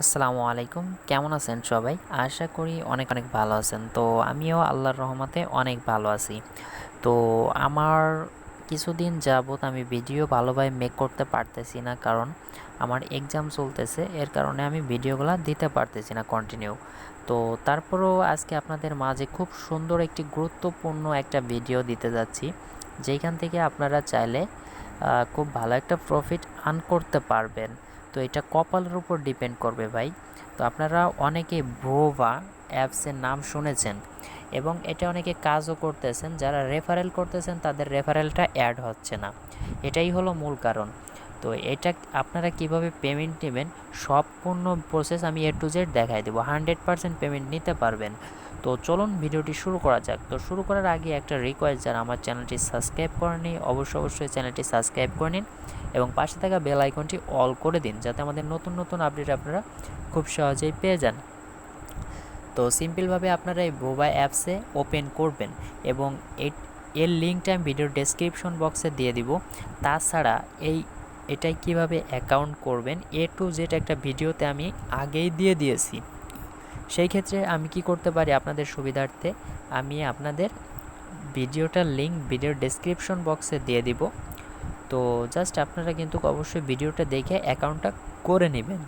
আসসালামু আলাইকুম, কেমন আছেন সবাই? আশা করি অনেক অনেক ভালো আছেন। তো আমিও আল্লাহর রহমতে অনেক ভালো আছি। তো আমার কিছুদিন যাবৎ আমি ভিডিও ভালোভাবে মেক করতে পারতেছি না, কারণ আমার এক্সাম চলতেছে। এর কারণে আমি ভিডিওগুলো দিতে পারতেছি না কন্টিনিউ। তো তারপরেও আজকে আপনাদের মাঝে খুব সুন্দর একটি গুরুত্বপূর্ণ একটা ভিডিও দিতে যাচ্ছি, যেখান থেকে আপনারা চাইলে খুব ভালো একটা প্রফিট আর্ন করতে পারবেন। তো এটা কপালের উপর ডিপেন্ড করবে ভাই। তো আপনারা অনেকে ভোভা অ্যাপসের নাম শুনেছেন এবং এটা অনেকে কাজও করতেছেন। যারা রেফারেল করতেছেন তাদের রেফারেলটা অ্যাড হচ্ছে না, এটাই হলো মূল কারণ। তো এটা আপনারা কিভাবে পেমেন্ট নেবেন সম্পূর্ণ প্রসেস আমি A to Z দেখাই দেবো। 100% পেমেন্ট নিতে পারবেন। তো চলুন ভিডিওটি শুরু করা যাক। তো শুরু করার আগে একটা রিকোয়েস্ট, যারা আমার চ্যানেলটি সাবস্ক্রাইব করেনি অবশ্যই চ্যানেলটি সাবস্ক্রাইব করে নিন এবং পাশে থাকা বেল আইকনটি অল করে দিন, যাতে আমাদের নতুন নতুন আপডেট আপনারা খুব সহজেই পেয়ে যান। তো সিম্পলভাবে আপনারা এই বোবা অ্যাপসে ওপেন করবেন এবং এর লিঙ্কটা আমি ভিডিওর ডেসক্রিপশন বক্সে দিয়ে দিব। তাছাড়া এটাই কিভাবে অ্যাকাউন্ট করবেন A to Z একটা ভিডিওতে আমি আগেই দিয়ে দিয়েছি। সেই ক্ষেত্রে আমি কি করতে পারি আপনাদের সুবিধার্থে, আমি আপনাদের ভিডিওটার লিঙ্ক ভিডিওর ডেসক্রিপশন বক্সে দিয়ে দিব। তো জাস্ট আপনারা কিন্তু অবশ্যই ভিডিওটা দেখে অ্যাকাউন্টটা করে নেবেন।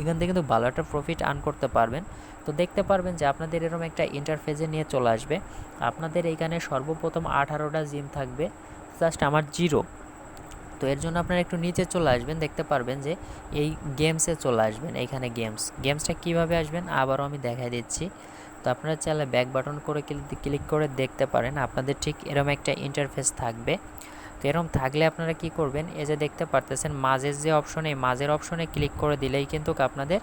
এখান থেকে কিন্তু ভালো একটা প্রফিট আর্ন করতে পারবেন। তো দেখতে পারবেন যে আপনাদের এরকম একটা ইন্টারফেসে নিয়ে চলে আসবে। আপনাদের এইখানে সর্বপ্রথম 18টা জিম থাকবে, জাস্ট আমার 0। তো এর জন্য আপনারা একটু নিচে চলে আসবেন, দেখতে পারবেন যে এই গেমসে চলে আসবেন। এইখানে গেমসটা কীভাবে আসবেন আবারও আমি দেখাই দিচ্ছি। তো আপনারা চাইলে ব্যাক বাটন করে ক্লিক করে দেখতে পারেন, আপনাদের ঠিক এরকম একটা ইন্টারফেস থাকবে। তো এরকম থাকলে আপনারা কি করবেন, এই যে দেখতে পারতেছেন মাঝের যে অপশনে, মাঝের অপশনে ক্লিক করে দিলেই কিন্তু আপনাদের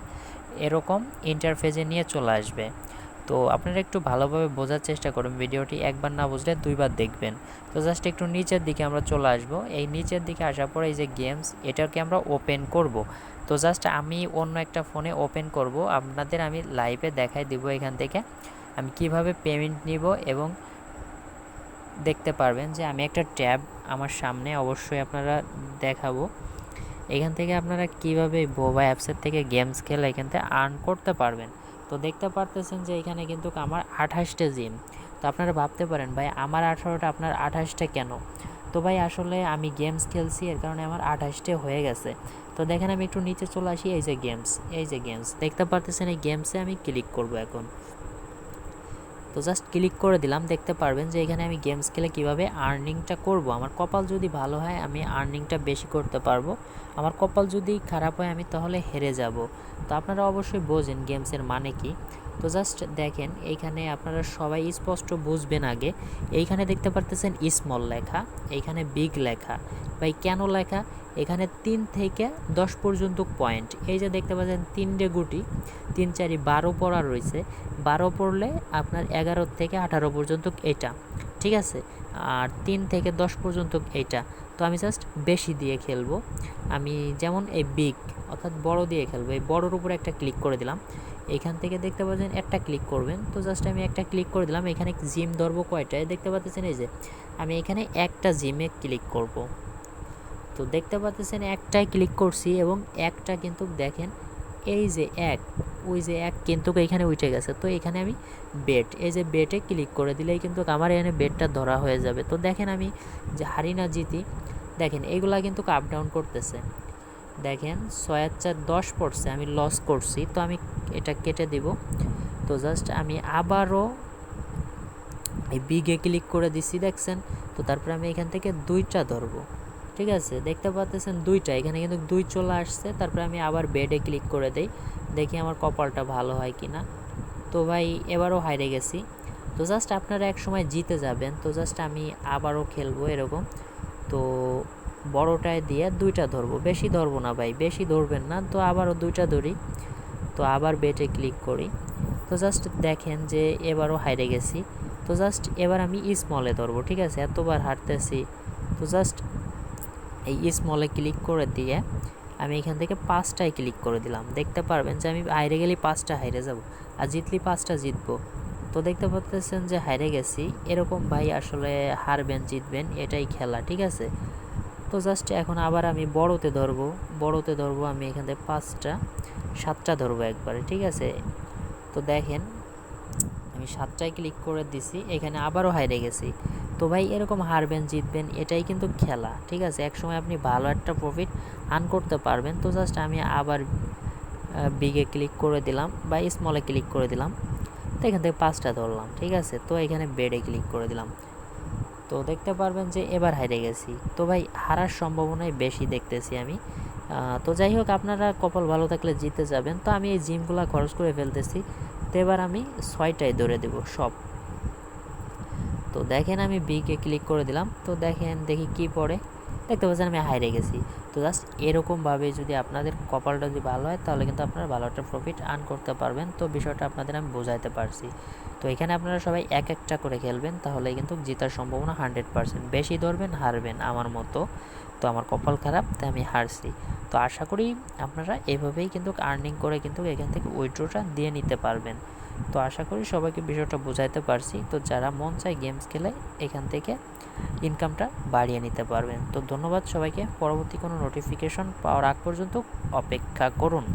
এরকম ইন্টারফেসে নিয়ে চলে আসবে। তো আপনারা একটু ভালোভাবে বোঝার চেষ্টা করুন, ভিডিওটি একবার না বুঝলে দুইবার দেখবেন। তো জাস্ট একটু নিচের দিকে আমরা চলে আসবো। এই নিচের দিকে আসার পরে এই যে গেমস, এটাকে আমরা ওপেন করব। তো জাস্ট আমি অন্য একটা ফোনে ওপেন করব, আপনাদের আমি লাইভে দেখাই দিব এখান থেকে আমি কিভাবে পেমেন্ট নিব। এবং দেখতে পারবেন যে আমি একটা ট্যাব আমার সামনে অবশ্যই আপনারা দেখাবো। এখান থেকে আপনারা কিভাবে বোবা অ্যাপসের থেকে গেমস খেলে এখান থেকে আর্ন করতে পারবেন। তো দেখতে পারতেছেন যে এখানে কিন্তু আমার 28টা জিম। তো আপনারা ভাবতে পারেন ভাই আমার 18টা আপনার 28টা কেন? তো ভাই আসলে আমি গেমস খেলছি, এর কারণে আমার 28টে হয়ে গেছে। তো দেখেন আমি একটু নিচে চলে আসি, এই যে গেমস দেখতে পারতেছেন, এই গেমসে আমি ক্লিক করব এখন। তো জাস্ট ক্লিক করে দিলাম, দেখতে পারবেন যে এখানে আমি গেমস খেলে কীভাবে আর্নিংটা করব। আমার কপাল যদি ভালো হয় আমি আর্নিংটা বেশি করতে পারবো, আমার কপাল যদি খারাপ হয় আমি তাহলে হেরে যাব। তো আপনারা অবশ্যই বোঝেন গেমসের মানে কি। তো জাস্ট দেখেন এইখানে আপনারা সবাই স্পষ্ট বুঝবেন। আগে এইখানে দেখতে পারতেছেন স্মল লেখা, এইখানে বিগ লেখা। ভাই কেন লেখা? এখানে 3 থেকে 10 পর্যন্ত পয়েন্ট, এই যে দেখতে পাচ্ছেন 3টে গুটি, 3 4 12 পড়া রয়েছে। 12 পড়লে আপনার 11 থেকে 18 পর্যন্ত এটা, ঠিক আছে। আর 3 থেকে 10 পর্যন্ত এইটা। তো আমি জাস্ট বেশি দিয়ে খেলবো। আমি যেমন এই বিগ অর্থাৎ বড় দিয়ে খেলবো। এই বড়োর উপরে একটা ক্লিক করে দিলাম। এইখান থেকে দেখতে পাচ্ছেন একটা ক্লিক করবেন। তো জাস্ট আমি একটা ক্লিক করে দিলাম। এখানে জিম ধরবো কয়টায় দেখতে পাচ্ছেন, এই যে আমি এখানে একটা জিমে ক্লিক করব। তো দেখতে পাচ্ছেন একটাই ক্লিক করছি এবং একটা কিন্তু দেখেন এই যে ওই যে কিন্তু এখানে উঠে গেছে। তো এখানে আমি এই যে বেটে ক্লিক করে দিলেই কিন্তু আমার এখানে বেটটা ধরা হয়ে যাবে। তো দেখেন আমি যে হারি না জিতি, দেখেন এইগুলা কিন্তু আপ ডাউন করতেছে। দেখেন 6/4 10 পড়ছে, আমি লস করছি। তো আমি এটা কেটে দিব। তো জাস্ট আমি আবারও এই বিগে ক্লিক করে দিছি, দেখছেন। তো তারপরে আমি এখান থেকে 2টা ধরবো, ঠিক আছে। দেখতে পাচ্ছেন 2টা, এখানে কিন্তু 2 চলে আসছে। তারপরে আমি আবার বেডে ক্লিক করে দেই, দেখি আমার কপালটা ভালো হয় কি না। তো ভাই এবারও হাইরে গেছি। তো জাস্ট আপনারা এক সময় জিতে যাবেন। তো জাস্ট আমি আবারও খেলবো এরকম। তো বড়টায় দিয়ে 2টা ধরবো, বেশি ধরবো না ভাই, বেশি ধরবেন না। তো আবারও 2টা ধরি। তো আবার বেটে ক্লিক করি। তো জাস্ট দেখেন যে এবারও হাইরে গেছি। তো জাস্ট এবার আমি স্মলে ধরবো, ঠিক আছে, এতবার হারতেছি। তো জাস্ট এই স্মলে ক্লিক করে দিয়ে আমি এখান থেকে 5টায় ক্লিক করে দিলাম। দেখতে পারবেন যে আমি হাইরে গেলে 5টা হাইরে যাব, আর জিতলি 5টা জিতবো। তো দেখতে পাচ্ছেন যে হাইরে গেছি। এরকম ভাই আসলে হারবেন জিতবেন এটাই খেলা, ঠিক আছে। তো জাস্ট এখন আবার আমি বড়তে ধরবো আমি এখান থেকে 5টা। 7টা ধরবো একবারে, ঠিক আছে। তো দেখেন আমি 7টায় ক্লিক করে দিছি, এখানে আবারও হাইরে গেছি। তো ভাই এরকম হারবেন জিতবেন এটাই কিন্তু খেলা, ঠিক আছে। একসময় আপনি ভালো একটা প্রফিট আর্ন করতে পারবেন। তো জাস্ট আমি আবার বিগে ক্লিক করে দিলাম বা স্মলে ক্লিক করে দিলাম, তো এখান থেকে 5টা ধরলাম, ঠিক আছে। তো এখানে বেডে ক্লিক করে দিলাম, তো দেখতে পারবেন যে এবার হাইরে গেছি। তো ভাই হারার সম্ভাবনাই বেশি দেখতেছি আমি। তো যাই হোক, আপনারা কপাল ভালো থাকলে জিতে যাবেন। তো আমি এই জিমগুলো খরচ করে ফেলতেছি, তো এবার আমি 6টায় ধরে দেব সব। তো দেখেন আমি বিকে ক্লিক করে দিলাম, তো দেখেন দেখি কি পড়ে, দেখতে পাচ্ছেন আমি হাইরে গেছি। তো জাস্ট এরকমভাবে যদি আপনাদের কপালটা যদি ভালো হয় তাহলে কিন্তু আপনারা ভালো একটা প্রফিট আর্ন করতে পারবেন। তো বিষয়টা আপনাদের আমি বোঝাইতে পারছি। তো এখানে আপনারা সবাই এক একটা করে খেলবেন, তাহলে কিন্তু জেতার সম্ভাবনা 100%। বেশি ধরবেন হারবেন আমার মতো। তো আমার কপাল খারাপ, তাই আমি হারছি। তো আশা করি আপনারা এভাবেই কিন্তু আর্নিং করে কিন্তু এখান থেকে উইথড্রটা দিয়ে নিতে পারবেন। তো আশা করি সবাইকে বিষয়টা বোঝাইতে পারছি। তো যারা মন চায় গেমস খেলে এখান থেকে ইনকামটা বাড়িয়ে নিতে পারবেন। তো ধন্যবাদ সবাইকে। পরবর্তী কোনো নোটিফিকেশন পাওয়ার আগ পর্যন্ত অপেক্ষা করুন।